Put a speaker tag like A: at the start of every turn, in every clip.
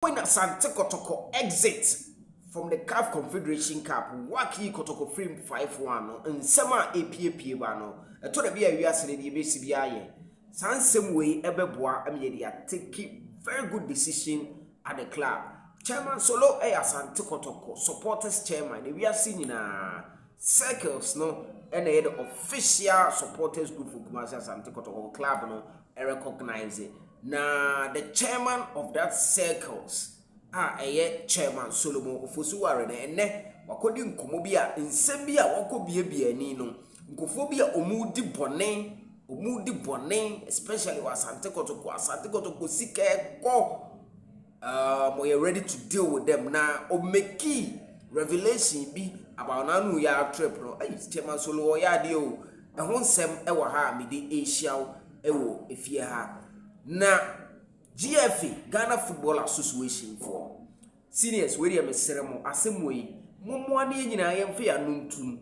A: Following Asante Kotoko exit from the CAF Confederation Cup, Waki Kotoko frame 5-1 and Sama APA Bano. A told be a year the BCBI. San same way Ebeboa Amelia take very good decision at the club. Chairman Solo Asante Kotoko, supporters chairman, we are seeing in circles no and the official supporters group for Kumasi Asante Kotoko club no recognize it. Now the chairman of that circles chairman Solomon Ofosuware na ene wakodi nkomo bia nsem bia wako bia ni no nkofo bia omudi bone especially wa Asante Kotoko sika ko we are ready to deal with them na o make revelation bi about nanu ya trip no chairman Solo ya de o ehon nsem ewa ha me de Asia ewo efie ha na GFA Ghana Football Association for seniors we dey meseremo asemwe mommo ane nyina yemfe ya nuntum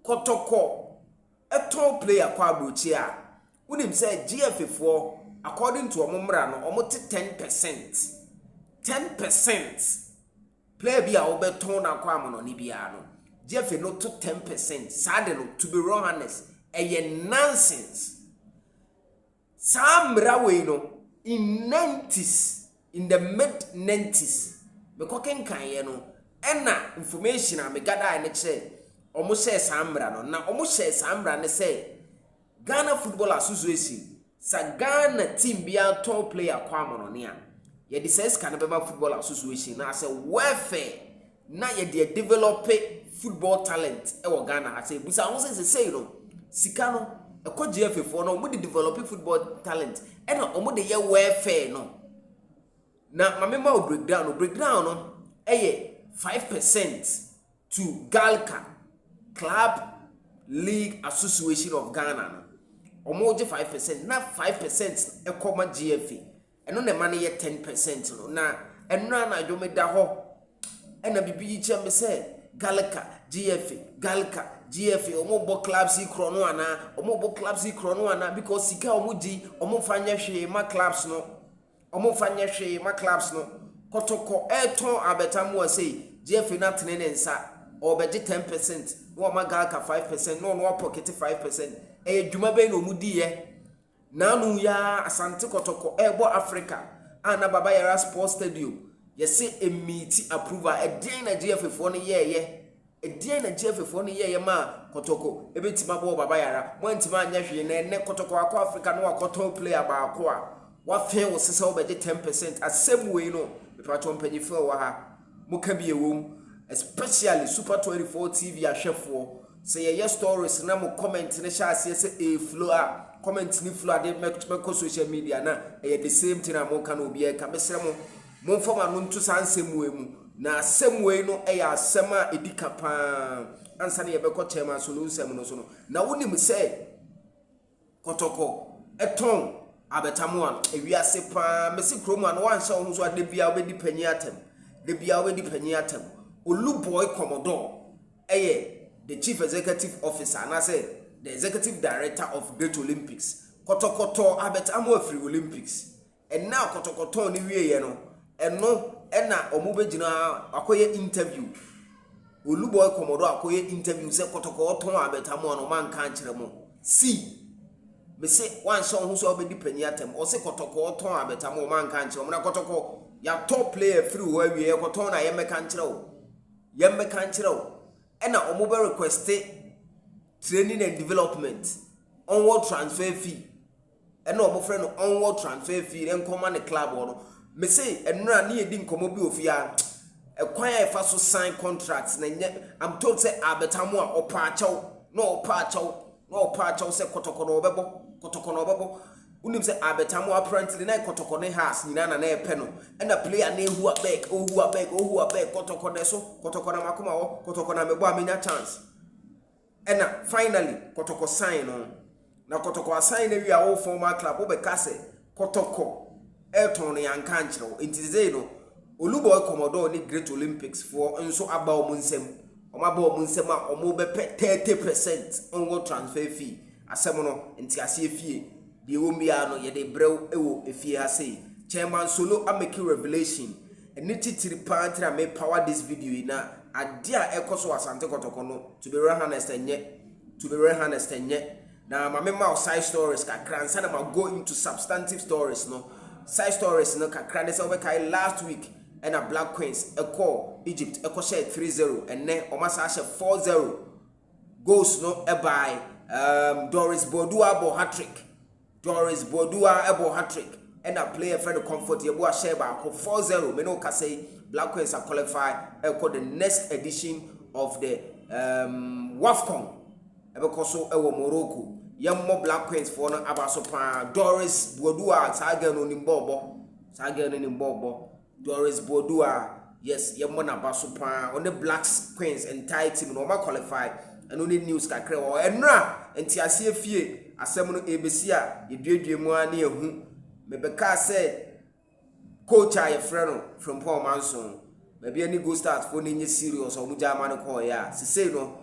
A: Kotoko top player kwa abrochi a unim say GFA for according to omomra no omote 10% player bi a obeton na kwa amono ni bia no GFA no to 10% sad no to be wrong honest nonsense. Samra we no in 90s, in the mid 90s, me koken kan no ena information a me gada ne che omo share samra no na omo share samra ne say Ghana Football Association sa Ghana team bia top player kwa mono ne a ye de says kan beba Football Association na say welfare na ye de develop football talent e wo Ghana ha say busa ho say no sika no eko GFA for no mo de develop football talent and omo de ye welfare no na mamema breakdown no 5% to Galka Club League Association of Ghana no omo je 5% na 5% ekoma GFA eno ne mane ye 10% no na eno na adwome da ho ena bibi chi me say Galka GFA omo bo clubs ikrono ana because sika omo di omo fanya hwe ma clubs no Kotoko eton abetamu say GFA na tene nsa obeje 10% no ma Galka 5% no pocket 5% dwuma be no mudi ye na nu ya Asante Kotoko ebo Africa ana baba yara sports stadium yesi emiti approval den na GFA for no ye edien na GFA for no ye ma Kotoko ebetima bo baba yara wantima anya hwe na ene Kotoko akwa Africa no akoton player ba akwa wa fe wo sesa wo beje 10% asem we no pepacho mpanyifo wa ha muka bi ewom especially Super 24 TV ahwefo say ye stories na mo comment ne sha ase say flow a comment ni flow ade make social media na the same thing am kan obi e ka mesere mo mfoma no ntu sansem we mu na asem we no asem a edika pa ansa ne ye be ko chairman so no nsem no so no na wonim say Kotoko eton abetamu an ewiase pa mesi kroma no wan sha ho so ade bia obedi panyi atem Oluboy Commodore the chief executive officer and I say the executive director of Great Olympics Kotoko abetamu afri Olympics and now Kotoko ni wie no eno na omubegina akoye interview Oluboy Commodore akoye interview say Kotoko ton abetamu no man kan kire mo see me say wan sha ho so obedi panyi atem o say Kotoko ton abetamu man kan kire mo na Kotoko ya top player free wo wie Kotoko na ye mekan kire o ena omo be request training and development onward transfer fee ena omo friend no onward transfer fee enkoma ne club no me say enura na yedi nkomo bi ofia ekwan ya fa so sign contracts na I'm told say abetamu a opa achaw say Kotoko no obebo unim say abetamu apparently na Kotoko ne has nyina na epe no ena player na ehu abeg Kotoko ne so Kotoko na makoma wo Kotoko na mebo amenya chance ena finally Kotoko sign no na Kotoko assign na wi a wo former club wo be ka say Kotoko eton ne yanka nkyerɛ wo ntizei no Oluboy Commodore ni Great Olympics for nso aba o munsem a omo be 30% onward transfer fee asem no ntiase fee de wombia no ye de brew ewo efie ase Chairman Solo a make revelation. And nitty pantra may power this video in a dear echoes was Asante Kotoko no to be very honest and yet. Now my member of side stories kakra and I go into substantive stories no. Side stories no kakra this over last week and a Black Queens echo Egypt echo share 3-0 and then Omasasha 4-0 goes no by Doris Bodua bo hat-trick. Doris Bodua ebo hat-trick. And a player for the comfort you boy share back 4-0. Me no can say Black Queens are qualified for the next edition of the WAFCON. Because so Morocco. Young more Black Queens for no abasopa. Doris Bodua Sagan on in Bobo. Doris Bodua. Yes, young more abasopa on the Black Queens entire team no qualified. And only news kakra or enra enti ase afie asem no ABC a yeduedue mu ani ehu mebeka say coach a friend from Paul Manson maybe any go start for ni serious o mu jama no call ya se no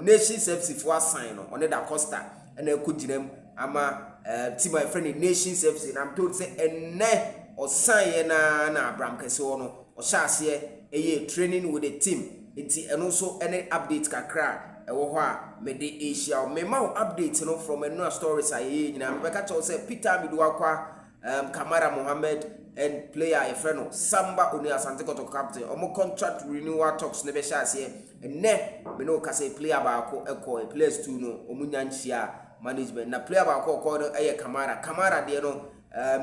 A: Nations FC for assign no on the Costa and e kuginem ama team my friend Nations FC and I'm told say enne o sign na Abraham Kese no o sha ase eye training with the team enti and also any update kakra ewo ho a me de Asia me ma update no from another stories aye nyina me beka cho say Peter Midu akwa Kamara Mohammed and player a friend Samba Oni Asante Kotoko captain omo contract renewal talks ne be sha ase enne me no ka say player ba ko ekọ players too no omo nyanchia management na player ba ko no eye Kamara de no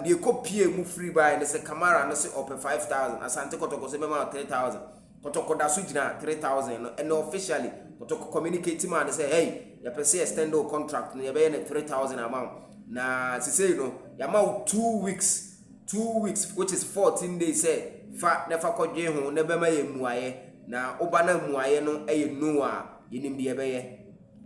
A: de kopie mu free buy ne say Kamara no say up 5,000 Asante Kotoko say me ma 3,000 Kotoko da sujina 3,000 no and officially Kotoko communicate man say hey ya pese extend the contract no ya be 3,000 amount na say no ya ma 2 weeks which is 14 days say fa never kodwe ho ne be ma ye muaye na oba na muaye no eye no a yenim de be ye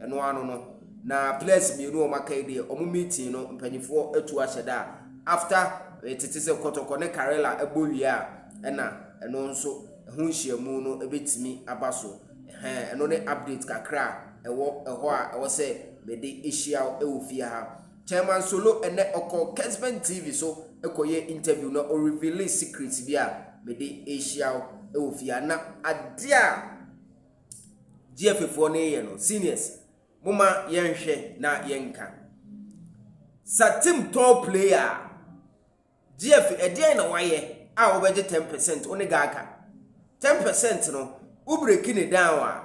A: eno ano no na players bi no o makai de o meeting no mpanyifo atu ahyeda after tete say Kotoko ne Karela ebowia na eno nso ho hyiamu no ebetimi abaso eno ne update kakra ewo a ewo say me de Asia ewofia ha Chairman Solo ene oko Kesben TV so ekoye interview no o reveal secrets bia me de Asia ewofia na adia GF4 ne ye no seniors muma yenhwe na yenka sa team top player GF ede na waye a wo beje 10% oni gaka 10% no u break ni down a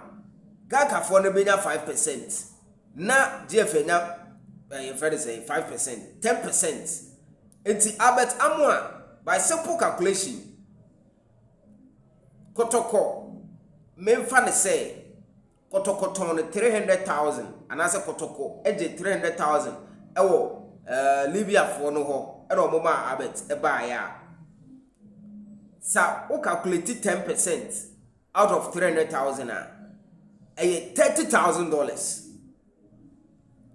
A: gaka for no benya 5% na GF nya Fred say 5%, 10%. Enti Albert Amwa by simple calculation. Kotoko memfa ne say Kotoko ton 300,000 and as a Kotoko eje 300,000 ewo Libya for no ho e no mama Albert e ba ya. Sa o calculate 10% out of 300,000 a $30,000.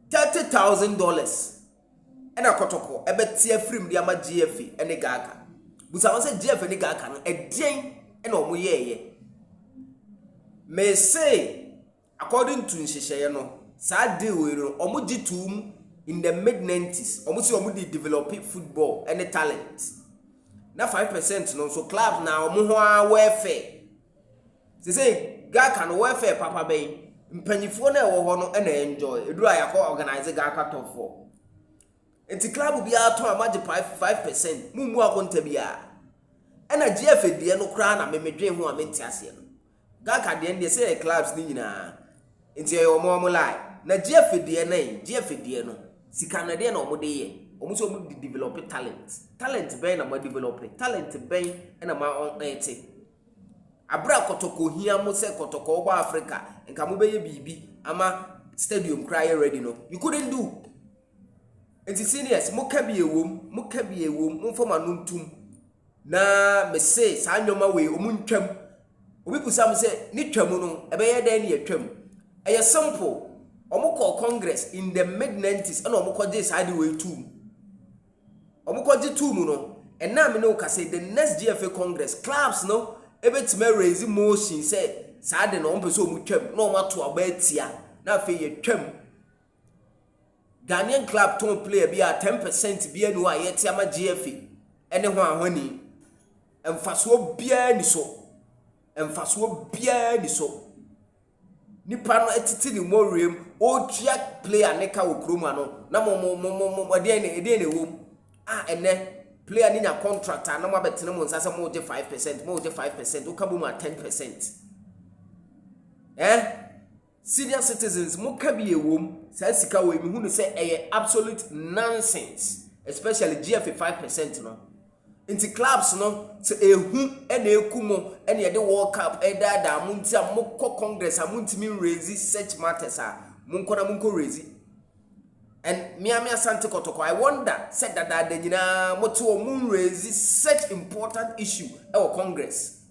A: $30,000 and a Kotoko ebetia free the ama GF and the Gaka. But I say GF and the Gaka a day and no ye. May say according to Nshishayano, sad deal with Omujitum in the mid-90s, almost Omudi developing football and the talent. Now 5% no so club now Muha welfare. They say Gaka no welfare Papa Bay. Mpanyifo na ewo ho no na enjoy edura ya ko organize ga aka top 4 enti club bi ato amaje 5% mumu akonta bia na GF de no kra na memedwen ho amenti ase no ga ka de ndie say clubs ni nyina enti e omo lai na GF de no sika na de na omo de ye omo so omo develop talent ben na mo develop talent ben na ma on ete abra Kotoko hia mo se Kotoko oba Africa nka mo beye bibi ama stadium cry ready no you couldn't do enti seniors mo ka bi ewom mo foma no ntum na me say sa nyoma we omu ntwam obi busa mo se ni twam no ebe ye dan ne twam eye simple omo call congress in the mid-90s and omo koje side way two omo koje two mu no and na me no ka say the next GFA congress clubs no ebetime raise motion say sade no mpeso mu twam na o mato aba atia na fe ye twam Ghanaian club ton player bi a 10% bi anu a ye ti ama GFA ene ho ahwani emfaso bia ni so emfaso bia ni so nipa no etiti ni morem o tua player ne ka okroma no na mo de ne wom ene player ni nya contract na mo abetene mo nsa se mo je 5% o ka bo ma 10%. Senior citizens mo ka bi ewom sa sika we mi hu no say absolute nonsense, especially GFA 5% no. Inti clubs no se ehu ena ekumo ena ye de World Cup da munti amukọ Congress amuntimi raise such matters munko na munko raise. And me Asante Kotoko, I wonder said that the nyina moto mun raise such important issue e Congress.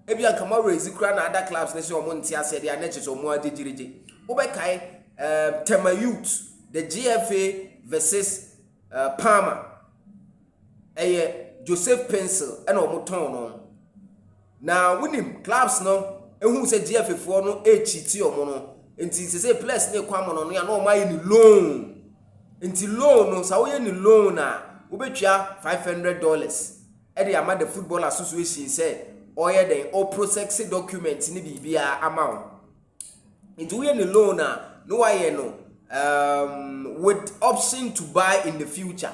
A: Ebi an kama raise kra na other clubs na se omonti ase de anache so mo agirije. Obekai Tema Youth, the GFA versus Palmer. Joseph Pencil and omoton no. Now winning clubs no ehun se GFA for no cheat omo no. Nti se say players na kwamo no ya no mai ni loan. Nti loan no sa wo ye ni loan na wo betwa $500. E dey ama the football association say oye den o process document ni bibia amount. Nti wo ye ni loan na no wa ye no with option to buy in the future.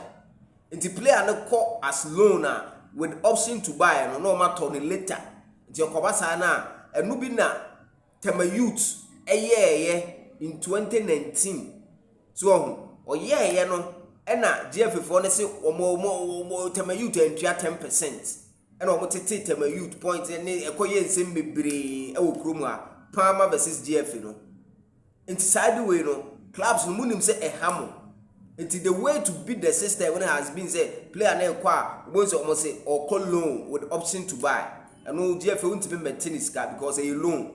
A: Nti player no call as loaner with option to buy no matter on later. Nti okobasa na enu bi na Tema Youth in 2019. So oyeye no na GFA no say omo Tema Youth entua 10%. And omo tete Tema Youth point ne ekoye nsem bebre e wo kromu a Palmer versus GFA no. Nti side way no clubs no munim say ehamo. Until the way to beat the system when it has been said, player na kwa once almost say or call loan with option to buy. And no GFA won't be maintain his car because a loan.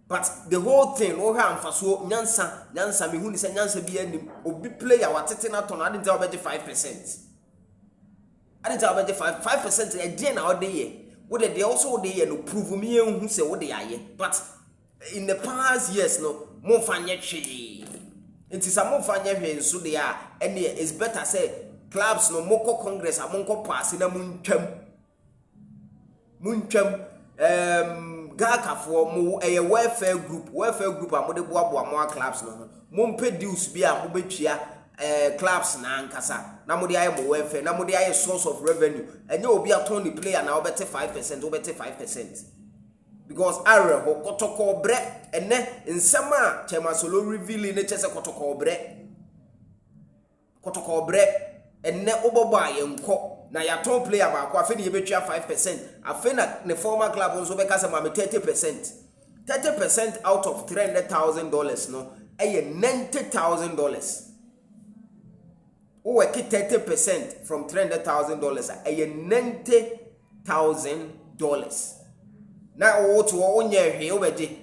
A: But the whole thing, oh ham for so nyansa me who say nyansa be any obi player what taking out on I didn't tell about 5%. I didn't tell about 5% a day now day. What they also they no prove me who say what they are. But in the past years no more financially. It is a more fanya so they are and it's better say clubs no moko Congress amonko pass na muncham gaka for mo a welfare group amode boaboa mo clubs no mo mpe dues bi a mo betua clubs na ankasa na mo dey aye mo welfare na mo dey aye source of revenue enye obi aton the player na obete 5%. Because are ho Kotoko bre ene nsema Chema Solo revealing ne chese Kotoko bre ene oboba ye nko na ya ton player ba kwa afi ne betua 5% afi na ne former club nso be kasa ma 30% out of $300,000 no $90,000 o work 30% from $300,000 $90,000 na o to onye hwe obede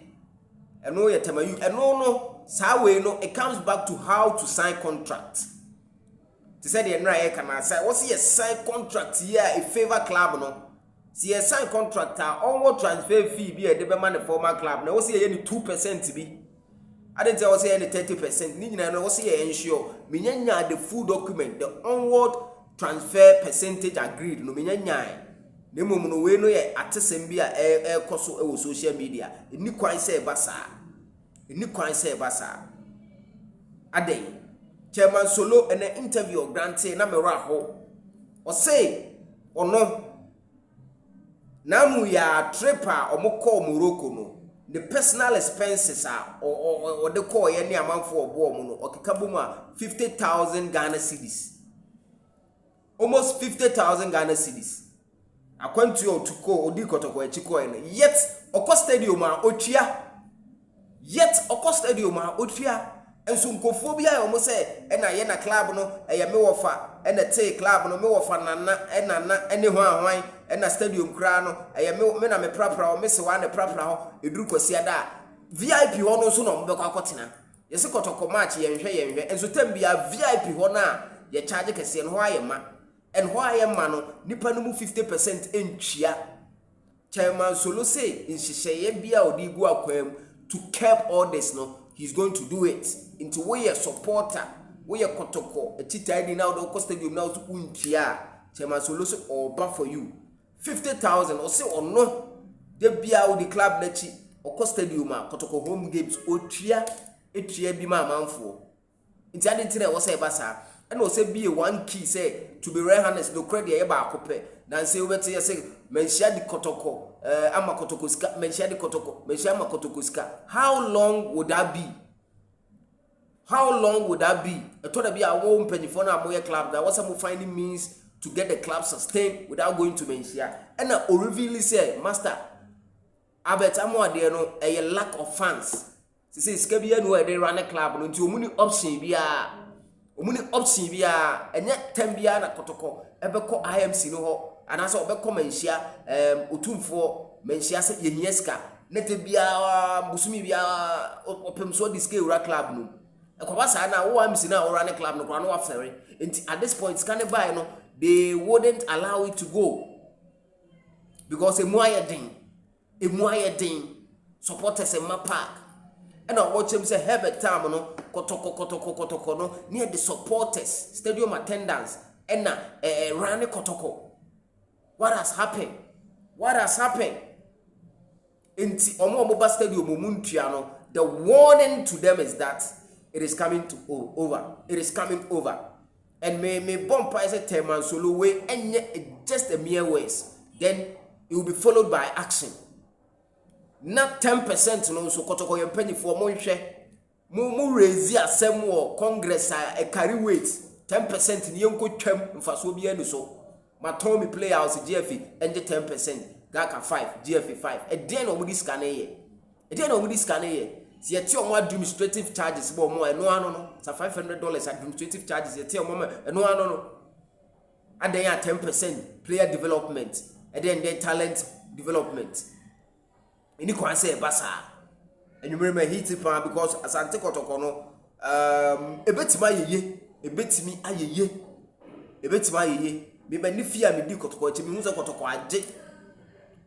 A: eno ye Tema Youth eno no sa we no it comes back to how to sign contract. To say the enra ye can say what's your sign contract here a favor club no see a sign contract onwo transfer fee bi e de be man the former club na what's ye ni 2% bi I didn't say what's ye ni 30% ni nyina no what's ye ensure minyanya the full document the onward transfer percentage agreed no minyanya Nemo no we no ye atesem bi a koso e social media ni kwan say basa adey Chairman Solo in an interview grante na me raho o say ono namu ya tripper omukọ Morocco no the personal expenses or the call ye ni amanfo obo mu no okeka bomu a 50,000 Ghana cedis, almost 50,000 Ghana cedis. Akwantu otuko odi Kotoko echiko ene yet oko stadium a otua enso nkofo bia e omo se ena ye na club no eye me wofa ena te club no me wofa nana ene ho ahwan ena stadium kra no eye me na me prapra o me se wa ne prapra ho eduru kwasi ada VIP ho no so no mbekọ akotena yesi Kotoko match ye nhwe enso tambia VIP ho na ye charge kese no ho ayema and why am mano nipa no mu 50% entwia. Chairman Solo say in shisheye bia odi gu akwam to curb all this no he's going to do it into we a supporter we a Kotoko a titidi now the stadium now to untwia Chairman Solo say oba for you 50,000 or say or no de bia wo the club na chi or stadium a Kotoko home games otua etua bi ma amanfo nti ade ntire wo say ba sa and wo say be one key say to be rare harness no credit e ba akopɛ na say wo beti say menshia di Kotoko ama Kotoko ska menshia di Kotoko menshia ama Kotoko ska. How long would that be? How long would that be? I thought be a won penifo na moye club that was some finding means to get the club sustained without going to menshia. And I reveal say master abet amo ade no a lack of funds. Say skabia no e dey run a club no nti omuni option bia enye tem bia na Kotoko ebekọ IMC no ho anasa obekọ menhia otumfo menhia se yenyeska nete bia busumi bia opemso di scale ra club no ekwa sa na wo IMC na run a club no kwa no afere nti at this point can buy no they wouldn't allow it to go because emu ayedin supporters in my park. And I watch him say Herbert time no Kotoko no near the supporters stadium attendance and Rani Kotoko. What has happened? Inti omo mobile stadium mumuntiano. The warning to them is that it is coming over. And may bomb price a Chairman Solo way and just a mere words. Then it will be followed by action. Not 10% no so Kotoko yempenyi for mo hwe mo raise asem wo congress a carry weight 10% ni yenko twam mfaso bia ni so maton me players GFE enje 10% gaka 5 GFE 5 e den no mo diska na ye si yeti omo administrative charges bo mo eno ano no sa $500 administrative charges yeti omo eno ano no aden ya 10% player development and then talent development. Ini kwa say basa enumere hit pan because asante Kotoko no ebetimi ayeye me ba ni fia me di Kotoko chi me hu se Kotoko age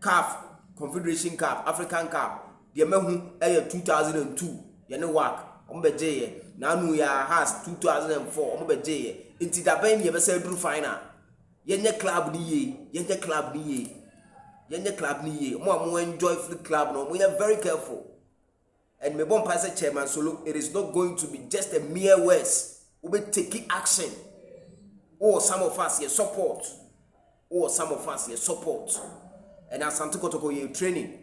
A: CAF Confederation Cup African Cup de mahu 2002 ye ne work omo beje ye na anu ya has 2004 omo beje ye nti da ban ye be say duru final ye club ni ye mo enjoy free club no we are very careful. And me bon pass Chairman Solo, it is not going to be just a mere words. We be taking action. Or some of us here support. And as Santo Kotoko ye training.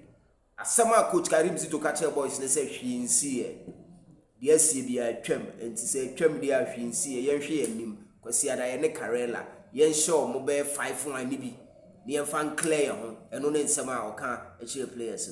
A: As some coach Karim Zito catch boys they say she in see. The SCB a twem and to say twem dia she in see yen hwe anim kwasi ada ye ne Karela yen show mo be 5 1 ni bi. Ni fan clear ho eno ne nsema o ka e players.